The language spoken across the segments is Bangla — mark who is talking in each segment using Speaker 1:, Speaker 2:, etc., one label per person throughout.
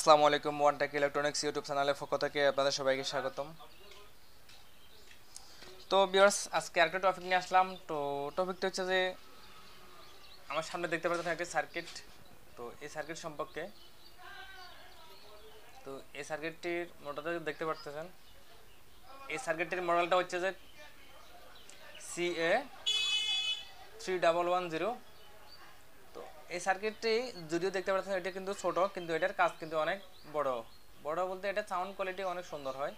Speaker 1: আসসালামু আলাইকুম ওয়ান টেক ইলেকট্রনিক্স ইউটিউব চ্যানেলের পক্ষ থেকে আপনাদের সবাইকে স্বাগতম। তো ভিউয়ার্স, আজকে আরেকটা টপিক নিয়ে আসলাম। তো টপিকটা হচ্ছে যে আমার সামনে দেখতে পাচ্ছেন একটা সার্কিট। তো এই সার্কিট সম্পর্কে, তো এই সার্কিটটির মডেলটা দেখতে পাচ্ছেন। এই সার্কিটটির মডেলটা হচ্ছে যে CA3110। তো এই সার্কিটটি যদিও দেখতে পাচ্ছেন এটা কিন্তু ছোট, কিন্তু এটার কাজ কিন্তু অনেক বড়। বড় বলতে এটা সাউন্ড কোয়ালিটি অনেক সুন্দর হয়।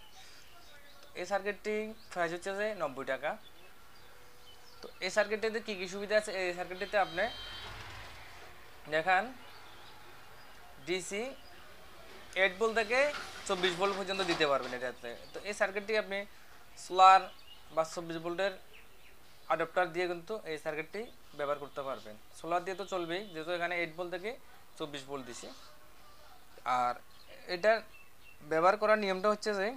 Speaker 1: এই সার্কিটটি প্রাইস হচ্ছে যে 90 টাকা। তো এই সার্কিটটিতে কী কী সুবিধা আছে? এই সার্কিটটিতে আপনি দেখান ডিসি 8 ভোল্ট থেকে 24 ভোল্ট পর্যন্ত দিতে পারবেন এটাতে। তো এই সার্কিটটি আপনি সোলার বা 24 ভোল্টের অ্যাডাপ্টার দিয়ে কিন্তু এই সার্কিটটি ব্যবহার করতে পারবেন। সোলার দিয়ে তো চলবেই, যেহেতু এখানে 8 ভোল্ট থেকে 24 ভোল্ট দিছি। আর এটার ব্যবহার করার নিয়মটা হচ্ছে যে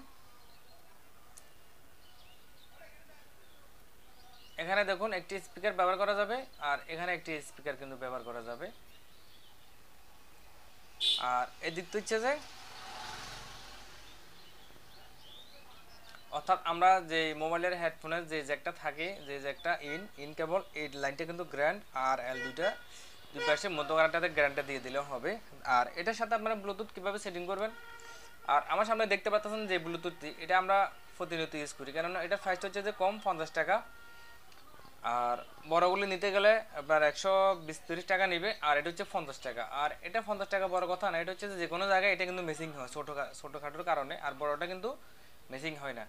Speaker 1: এখানে দেখুন একটি স্পিকার ব্যবহার করা যাবে, আর এখানে একটি স্পিকার কিন্তু ব্যবহার করা যাবে। আর এদিকটা হচ্ছে যে অর্থাৎ আমরা যে মোবাইলের হেডফোনের যে জ্যাকটা থাকে, যে জ্যাকটা ইন কেবল, এই লাইনটা কিন্তু গ্র্যান্ড আর এল দুই পাশে মধ্যখানটাতে গ্র্যান্ডটা দিয়ে দিলে হবে। আর এটার সাথে আপনারা ব্লুটুথ কীভাবে সেটিং করবেন, আর আমার সামনে দেখতে পাচ্ছেন যে ব্লুটুথটি, এটা আমরা প্রতিনিয়ত ইউজ করি, কেননা এটার প্রাইসটা হচ্ছে যে কম 50 টাকা। আর বড়গুলি নিতে গেলে আপনার 120-130 টাকা নেবে, আর এটা হচ্ছে 50 টাকা। আর এটা 50 টাকা বড় কথা না, এটা হচ্ছে যে কোনো জায়গায় এটা কিন্তু মেসিং হয় ছোটোখাটোর কারণে, আর বড়টা কিন্তু মেসিং হয় না।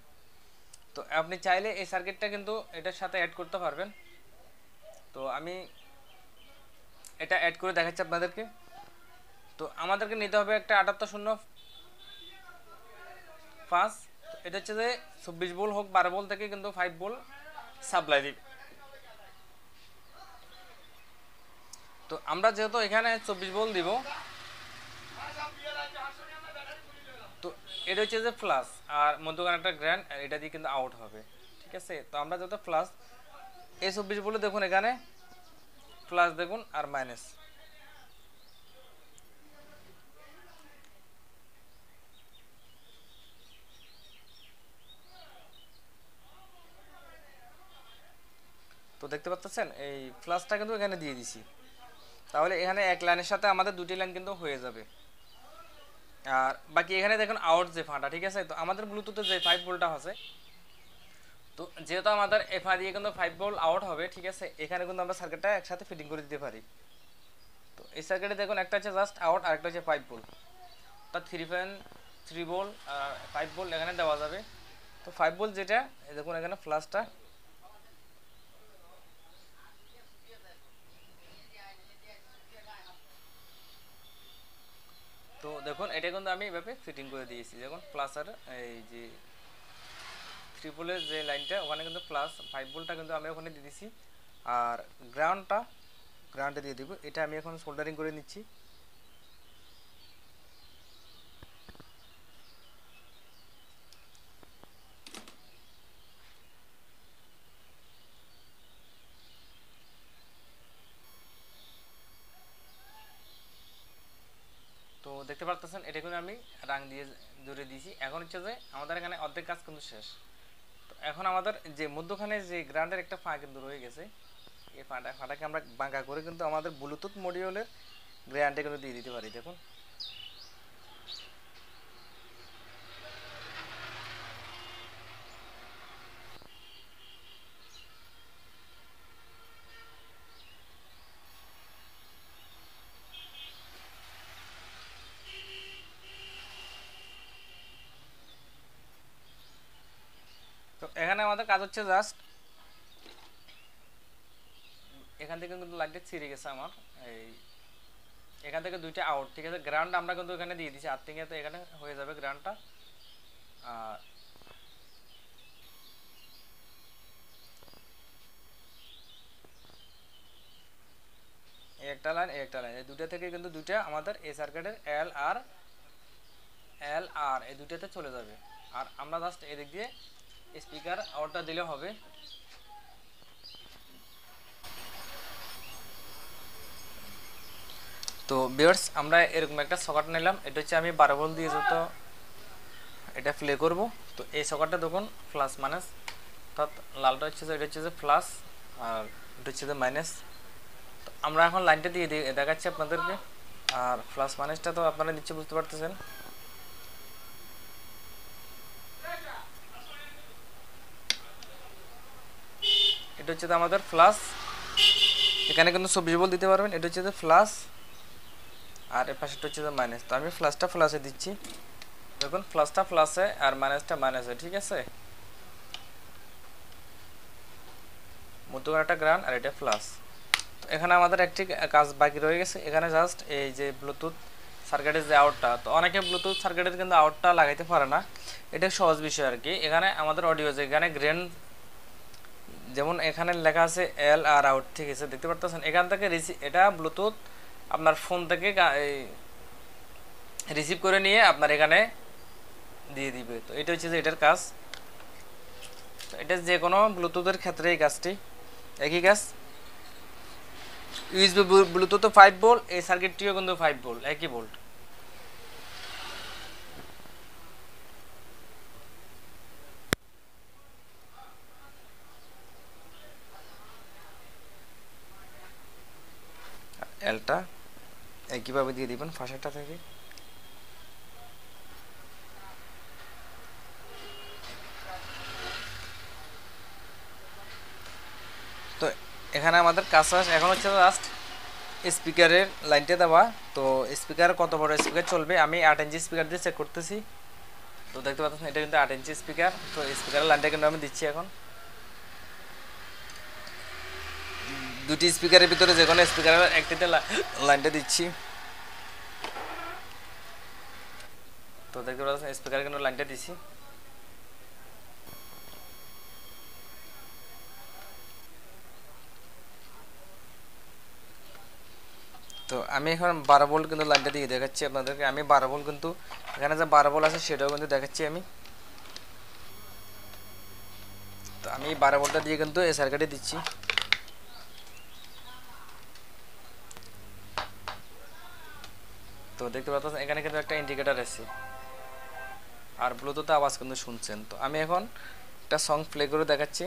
Speaker 1: তো আপনি চাইলে এই সার্কিটটা কিন্তু এটার সাথে অ্যাড করতে পারবেন। তো আমি এটা অ্যাড করে দেখাচ্ছি আপনাদেরকে। তো আমাদেরকে নিতে হবে একটা 7805। এটা হচ্ছে যে 24 ভোল্ট হোক 12 ভোল্ট থেকে কিন্তু 5 ভোল্ট সাপ্লাই দিবে। তো আমরা যেহেতু এখানে 24 ভোল্ট দিব, তো এটা হচ্ছে যে প্লাস, আর মধ্যখানে একটা গ্র্যান্ড, এটা দিয়ে কিন্তু আউট হবে। ঠিক আছে, তো আমরা যেহেতু প্লাস, এই 24 ভোল্টে দেখুন এখানে প্লাস দেখুন আর মাইনাস। তো দেখতে পাচ্ছেন এই প্লাসটা কিন্তু এখানে দিয়ে দিছি, তাহলে এখানে এক লাইনের সাথে আমাদের দুটি লাইন কিন্তু হয়ে যাবে। আর বাকি এখানে দেখুন আউট যে ফাঁটা, ঠিক আছে। তো আমাদের ব্লুটুথে যে 5 ভোল্টটা আছে, তো যেহেতু আমাদের এফা দিয়ে কিন্তু 5 ভোল্ট আউট হবে, ঠিক আছে, এখানে কিন্তু আমরা সার্কিটটা একসাথে ফিটিং করে দিতে পারি। তো এই সার্কিটে দেখুন একটা হচ্ছে জাস্ট আউট, আর একটা হচ্ছে 5 ভোল্ট, অর্থাৎ 3.3 ভোল্ট আর 5 ভোল্ট এখানে দেওয়া যাবে। তো 5 ভোল্ট যেটা, দেখুন এখানে প্লাসটা, তো দেখুন এটা কিন্তু আমি এভাবে ফিটিং করে দিয়েছি। দেখুন প্লাস আর এই যে 3 ভোল্টের যে লাইনটা, ওখানে কিন্তু প্লাস 5 ভোল্টটা কিন্তু আমি ওখানে দিয়ে দিছি। আর গ্রাউন্ডে দিয়ে দিব। এটা আমি এখন সোল্ডারিং করে নিচ্ছি। তো দেখতে পাচ্ছেন এটা কিন্তু আমি রাং দিয়ে জুড়ে দিয়েছি। এখন হচ্ছে যে আমাদের এখানে অর্ধেক কাজ কিন্তু শেষ। তো এখন আমাদের যে মধ্যখানে যে গ্রাউন্ডের একটা ফাঁক কিন্তু রয়ে গেছে, এই ফাঁটাকে আমরা বাঁকা করে কিন্তু আমাদের ব্লুটুথ মডিউলের গ্রাউন্ডে কিন্তু দিয়ে দিতে পারি। দেখুন তো এখানে আমাদের কাজ হচ্ছে জাস্ট এখান থেকে কিন্তু লাইটটা ছিঁড়ে গেছে আমার, এই এখান থেকে দুইটা আউট, ঠিক আছে। গ্রাউন্ড আমরা কিন্তু এখানে দিয়ে দিচ্ছি আর্থিংয়ে, তো এখানে হয়ে যাবে গ্রাউন্ডটা। আর এই একটা লাইন, এই একটা লাইন, এই দুইটা থেকে কিন্তু দুইটা আমাদের এই সার্কিটের এল আর এই দুইটাতে চলে যাবে। আর আমরা জাস্ট এদিক দিয়ে স্পিকার আউটটা দিলে হবে। তো তো ভিউয়ার্স আমরা এরকম একটা সকেট নিলাম, এটা হচ্ছে আমি 12 ভোল্ট দিয়ে যত এটা প্লে করব। তো এই সকেটটা দেখুন প্লাস মাইনাস, অর্থাৎ লালটা হচ্ছে যে এটা হচ্ছে যে প্লাস আর এটা হচ্ছে যে মাইনাস। তো আমরা এখন লাইনটা দিয়ে দেখাচ্ছি আপনাদেরকে, আর প্লাস মাইনাসটা তো আপনারা নিশ্চয়ই বুঝতে পারতেছেন। এটা হচ্ছে যে আমাদের প্লাস, এখানে কিন্তু 24 ভোল্ট দিতে পারবেন। এটা হচ্ছে যে প্লাস আর এর পাশেটা হচ্ছে যে মাইনাস। তো আমি প্লাসটা প্লাসে দিচ্ছি, দেখুন প্লাসটা প্লাসে আর মাইনাসটা মাইনাসে, ঠিক আছে। মধ্যখানে একটা গ্রাউন্ড আর এটা প্লাস। তো এখানে আমাদের একটি কাজ বাকি রয়ে গেছে, এখানে জাস্ট এই যে ব্লুটুথ সার্কিটের যে আউটটা, তো অনেকে ব্লুটুথ সার্কিটের কিন্তু আউটটা লাগাইতে পারে না, এটা সহজ বিষয় আর কি। এখানে আমাদের অডিও যে এখানে গ্রেন যেমন এখানে লেখা আছে এল আর আউট, ঠিক আছে, দেখতে পারতেছেন। এখান থেকে এটা ব্লুটুথ আপনার ফোন থেকে রিসিভ করে নিয়ে আপনার এখানে দিয়ে দিবে। তো এটা হচ্ছে যে এটার কাজ। এটা যে কোনো ব্লুটুথের ক্ষেত্রে এই কাজটি একই কাজ। ইউএসবি ব্লুটুথ 5 ভোল্ট, এই সার্কিটটিও কিন্তু 5 ভোল্ট, একই ভোল্ট। এলটা একইভাবে দিয়ে দিবেন ফাঁসাটা থেকে। তো এখানে আমাদের কাজ এখন হচ্ছে জাস্ট স্পিকারের লাইনটা দেওয়া। তো স্পিকার কত বড় স্পিকার চলবে, আমি 8 ইঞ্চি স্পিকার দিয়ে চেক করতেছি। তো দেখতে পাচ্ছেন এটা কিন্তু 8 ইঞ্চি স্পিকার। তো স্পিকারের লাইনটা কিন্তু আমি দিচ্ছি এখন। দুটি স্পিকারের ভিতরে যে কোনো স্পিকারের একটিতে লাইনটা দিচ্ছি। তো দেখতে পাচ্ছেন স্পিকারে কিন্তু লাইনটা দিচ্ছি। তো আমি এখন 12 ভোল্ট কিন্তু লাইনটা দিয়ে দেখাচ্ছি আপনাদেরকে। আমি 12 ভোল্ট কিন্তু এখানে যে 12 ভোল্ট আছে সেটাও কিন্তু দেখাচ্ছি আমি। তো আমি 12 ভোল্টটা দিয়ে কিন্তু এই সার্কিটে দিচ্ছি। তো দেখতে পাচ্ছেন এখানে কিন্তু একটা ইন্ডিকেটর আছে আর ব্লুটুথ আওয়াজ কিন্তু শুনছেন। তো আমি এখন একটা সং প্লে করে দেখাচ্ছি।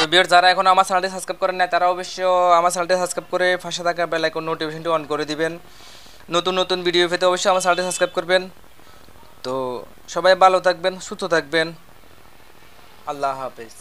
Speaker 1: তো ভিউয়ার যারা এখন আমার চ্যানেলটি সাবস্ক্রাইব করেন না তারা অবশ্যই আমার চ্যানেলটি সাবস্ক্রাইব করে পাশে থাকা বেল আইকন নোটিফিকেশনটি অন করে দিবেন। নতুন নতুন ভিডিও পেতে অবশ্যই আমার চ্যানেলটি সাবস্ক্রাইব করবেন। তো সবাই ভালো থাকবেন, সুস্থ থাকবেন। আল্লাহ হাফেজ।